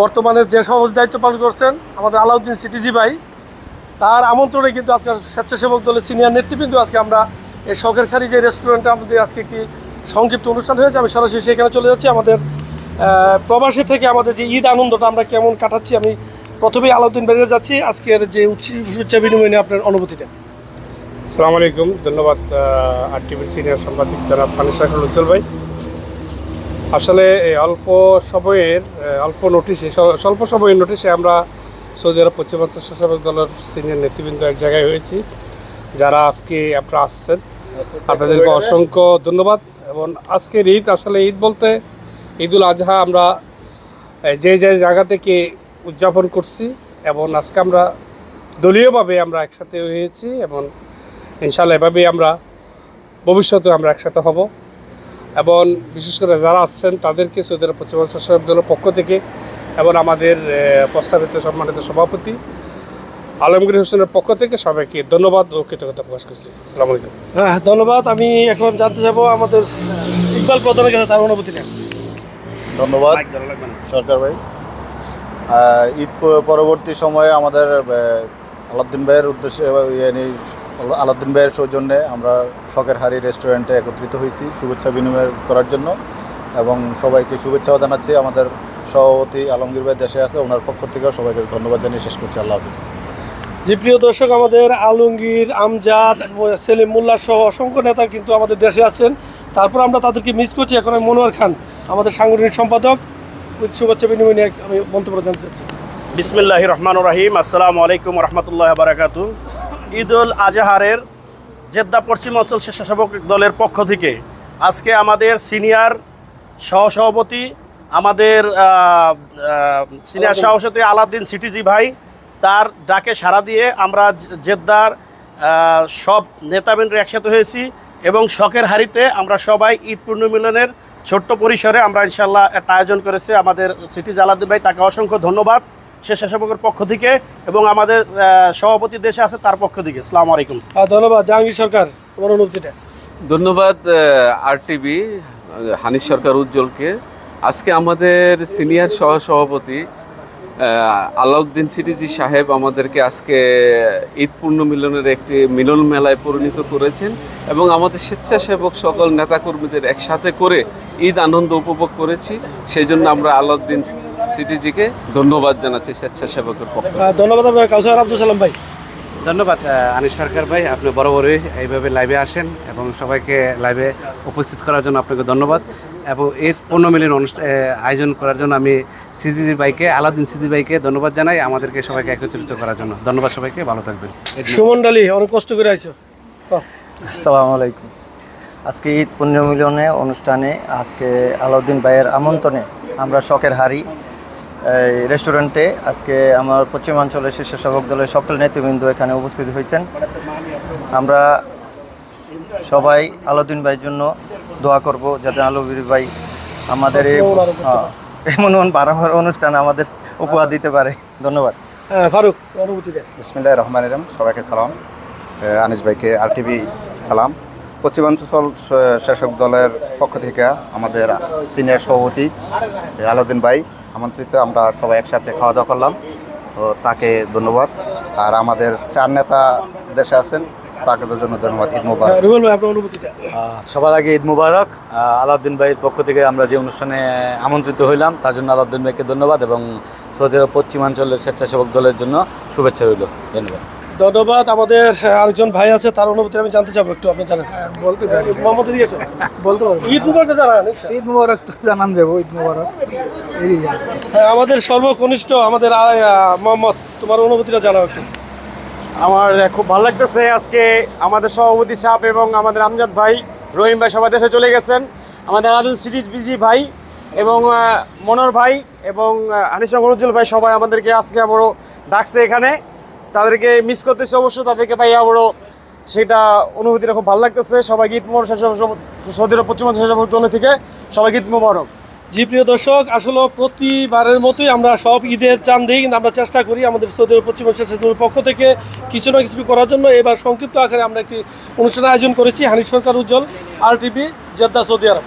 বর্তমানে যে সভাপতি দায়িত্ব পালন করছেন আমাদের আলাউদ্দিন সিটিজি ভাই, তার আমন্ত্রণে কিন্তু আজকে স্বেচ্ছাসেবক দলের সিনিয়র নেতৃবৃন্দ আজকে আমরা এই শখের খালি যে রেস্টুরেন্টে আমাদের আজকে একটি সংক্ষিপ্ত অনুষ্ঠান হয়েছে, আমি সরাসরি সেখানে চলে যাচ্ছি। আমাদের প্রবাসী থেকে আমাদের যে ঈদ আনন্দটা আমরা কেমন কাটাচ্ছি, আমি প্রথমেই আলাউদ্দিন ভাইয়ের যাচ্ছি। আজকের যে শুভেচ্ছা বিনিময় নিয়ে আপনার অনুভূতিটা। আসসালামু আলাইকুম, ধন্যবাদ আরটিভির সিনিয়র সাংবাদিক জনাব হানিফ সরকার উজ্জ্বল ভাই। আসলে অল্প সময়ের নোটিশে আমরা সৌদি আরব পশ্চিমাঞ্চল স্বেচ্ছাসেবক দলের সিনিয়র নেতৃবৃন্দ এক জায়গায় হয়েছি, যারা আজকে আপনারা আসছেন, আপনাদেরকে অসংখ্য ধন্যবাদ। এবং আজকের ঈদ, আসলে ঈদ বলতে ঈদুল আজহা আমরা যে জায়গা থেকে উদযাপন করছি, এবং আজকে আমরা দলীয়ভাবে আমরা একসাথে হয়েছি, এবং ইনশাআল্লাহ এভাবেই আমরা ভবিষ্যতে আমরা একসাথে হব। এবং বিশেষ করে যারা আসছেন তাদেরকে সৌদি আরব পশ্চিমাঞ্চল স্বেচ্ছাসেবক দলের পক্ষ থেকে এবং আমাদের প্রস্তাবিত সম্মানিত সভাপতি আলমগীর হোসেনের পক্ষ থেকে সবাইকে ধন্যবাদ ও কৃতজ্ঞতা প্রকাশ করছি। আসসালামু আলাইকুম। হ্যাঁ, ধন্যবাদ। আমি এখন জানতে চাবো আমাদের ইকবাল প্রধানের কাছে তার অনুভূতিটা। ধন্যবাদ সরকার ভাই। ঈদ পরবর্তী সময়ে আমাদের আলাউদ্দিন ভাইয়ের উদ্দেশ্যে আলাউদ্দিন ভাইয়ের সৌজন্যে আমরা শখের হাড়ি রেস্টুরেন্টে একত্রিত হয়েছি শুভেচ্ছা বিনিময় করার জন্য, এবং সবাইকে শুভেচ্ছাও জানাচ্ছি। আমাদের সভাপতি আলমগীর ভাই দেশে আছে, ওনার পক্ষ থেকেও সবাইকে ধন্যবাদ জানিয়ে শেষ করছি। আল্লাহ হাফিজ। জি, প্রিয় দর্শক, আমাদের আলমগীর, আমজাদ, সেলিম মোল্লা সহ অসংখ্য নেতা কিন্তু আমাদের দেশে আছেন। তারপর আমরা তাদেরকে মিস করছি। এখন আমি মনোয়ার খান, আমাদের সাংগঠনিক সম্পাদক, শুভেচ্ছা বিনিময় নিয়ে আমি মন্তব্য জানতে চাচ্ছি। বিসমিল্লাহির রহমানির রহিম। আসসালামু আলাইকুম রহমতুল্লাহ বারাকাতু। ঈদুল আজহারের জেদ্দা পশ্চিমাঞ্চল স্বেচ্ছাসেবক দলের পক্ষ থেকে আজকে আমাদের সিনিয়র সহসভাপতি, আমাদের সিনিয়র সহসভাপতি আলাউদ্দিন সিটিজি ভাই, তার ডাকে সাড়া দিয়ে আমরা জেদ্দার সব নেতাবৃন্দ একসাথে হয়েছি, এবং শখের হাড়িতে আমরা সবাই ঈদ পুণ্যমিলনের ছোট্ট পরিসরে আমরা ইনশাল্লাহ একটা আয়োজন করেছি আমাদের সিটিজি আলাউদ্দিন ভাই, তাকে অসংখ্য ধন্যবাদ স্বেচ্ছাসেবকের পক্ষ থেকে এবং আমাদের সভাপতি দেশে আছে তার পক্ষ থেকে। আসসালামু আলাইকুম। ধন্যবাদ জাহাঙ্গীর সরকার, তোমার অনুভূতিটা। ধন্যবাদ আরটিভি হানিফ সরকার উজ্জ্বলকে। আজকে আমাদের সিনিয়র সহসভাপতি আলাউদ্দিন সিটিজি সাহেব আমাদেরকে আজকে ঈদ পূর্ণ মিলনের একটি মিলন মেলায় পরিণত করেছেন, এবং আমাদের স্বেচ্ছাসেবক সকল নেতাকর্মীদের একসাথে করে ঈদ আনন্দ উপভোগ করেছি। সেই জন্য আমরা আলাউদ্দিন সিটিজিকে ধন্যবাদ জানাচ্ছি স্বেচ্ছাসেবকের পক্ষে। ধন্যবাদ আপনার কাউসার আব্দুল সালাম ভাই। ধন্যবাদ আনিস সরকার ভাই, আপনি বরাবরই এইভাবে লাইভে আসেন এবং সবাইকে লাইভে উপস্থিত করার জন্য আপনাকে ধন্যবাদ। এবং এই পুণ্যমিলন আয়োজন করার জন্য আমি সিজিজি ভাইকে, আলাউদ্দিন সিজি ভাইকে ধন্যবাদ জানাই, আমাদেরকে সবাইকে একত্রিত করার জন্য। ধন্যবাদ সবাইকে, ভালো থাকবেন। সুমন ডালি, অনেক কষ্ট করে আইছো। আসসালামু আলাইকুম। আজকে ঈদ পুণ্যমিলনে অনুষ্ঠানে আজকে আলাউদ্দিন ভাইয়ের আমন্ত্রণে আমরা শখের হাড়ি রেস্টুরেন্টে আজকে আমার পশ্চিমাঞ্চলের স্বেচ্ছাসেবক দলের সকল নেতৃবৃন্দ এখানে উপস্থিত হয়েছেন। আমরা সবাই আলাউদ্দিন ভাইয়ের জন্য দোয়া করব, যাতে আলমগীর ভাই আমাদের এমন বারবার অনুষ্ঠান আমাদের উপহার দিতে পারে। ধন্যবাদ। ফারুক, অনুভূতিটা। বিসমিল্লাহির রহমানির রহিম। সবাইকে সালাম। আনিস ভাইকে আরটিভি সালাম। পশ্চিমাঞ্চল স্বেচ্ছাসেবক দলের পক্ষ থেকে আমাদের সিনিয়র সভাপতি আলাউদ্দিন ভাই আমন্ত্রিত, আমরা সবাই একসাথে খাওয়া দাওয়া করলাম, তো তাকে ধন্যবাদ। আর আমাদের চার নেতা দেশে আছেন, তাকে জন্য ধন্যবাদ। ঈদ মুবারক। রুবেল ভাই, আপনার অনুভূতিটা। সবার আগে ঈদ মুবারক। আলাউদ্দিন ভাইয়ের পক্ষ থেকে আমরা যে অনুষ্ঠানে আমন্ত্রিত হইলাম তার জন্য আলাউদ্দিন ভাইকে ধন্যবাদ, এবং সৌদি আরব পশ্চিমাঞ্চলের স্বেচ্ছাসেবক দলের জন্য শুভেচ্ছা রইল। ধন্যবাদ। ধন্যবাদ। আমাদের আরেকজন ভাই আছে, তার অনুভূতি আমি জানতে চাবো একটু। আপনি জানেন বলতে মোহাম্মদ দিয়েছো বলতে পারবো। ঈদ মুবারক জানান। ঈদ মুবারক তো জানান দেবো। ঈদ মুবারক। আমাদের সর্বকনিষ্ঠ আমাদের মোহাম্মদ, তোমার অনুভূতিটা জানাও একটু। আমার খুব ভালো লাগতেছে, আজকে আমাদের সভাপতি সাহেব এবং আমাদের আমজাদ ভাই, রহিম ভাই সবাই দেশে চলে গেছেন। আমাদের আলাউদ্দিন সিটিজি ভাই এবং মনোর ভাই এবং আনিস উজ্জ্বল ভাই সবাই আমাদেরকে আজকে আবারও ডাকছে এখানে। তাদেরকে মিস করতেছে অবশ্য, তাদেরকে পাই আবারও সেটা অনুভূতিটা খুব ভালো লাগতেছে। সবাই ঈদ মোবারক। সৌদি আরব পশ্চিমাঞ্চল স্বেচ্ছাসেবক দল থেকে সবাই ঈদ মোবারক। জি, প্রিয় দর্শক, আসলে প্রতিবারের মতোই আমরা সব ঈদের চান দিই, কিন্তু আমরা চেষ্টা করি আমাদের সৌদি আরব পশ্চিমাঞ্চল স্বেচ্ছাসেবক পক্ষ থেকে কিছু না কিছু করার জন্য। এবার সংক্ষিপ্ত আকারে আমরা একটি অনুষ্ঠানের আয়োজন করেছি। হানিফ সরকার উজ্জ্বল, আরটিভি, জেদ্দা, সৌদি আরব।